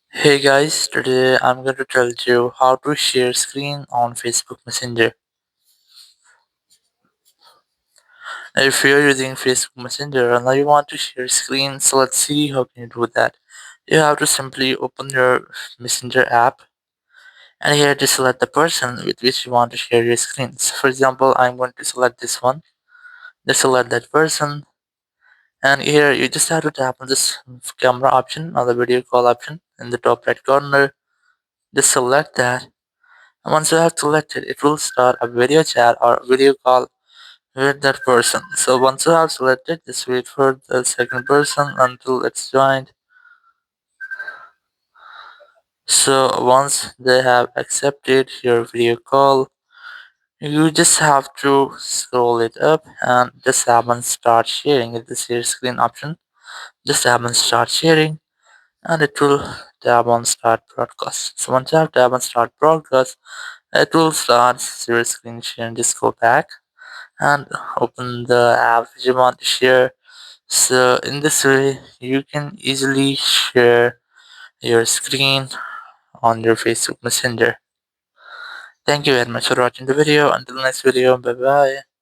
Hey guys, today I'm going to tell you how to share screen on Facebook Messenger. If you're using Facebook Messenger and now you want to share screen, so let's see how can you do that. You have to simply open your Messenger app and here to select the person with which you want to share your screens. For example, I'm going to select this one. Just select that person and here you just have to tap on this camera option or the video call option in the top right corner. Just select that. And once you have selected, it will start a video chat or video call with that person. So once you have selected, just wait for the second person until it's joined. So once they have accepted your video call, you just have to scroll it up and just tap on start sharing. It's the share screen option. Just tap on start sharing and it will tap on start broadcast. So once you have tap on start broadcast, it will start your screen sharing. Just go back and open the app you want to share. So in this way, you can easily share your screen on your Facebook Messenger. Thank you very much for watching the video. Until next video, bye bye.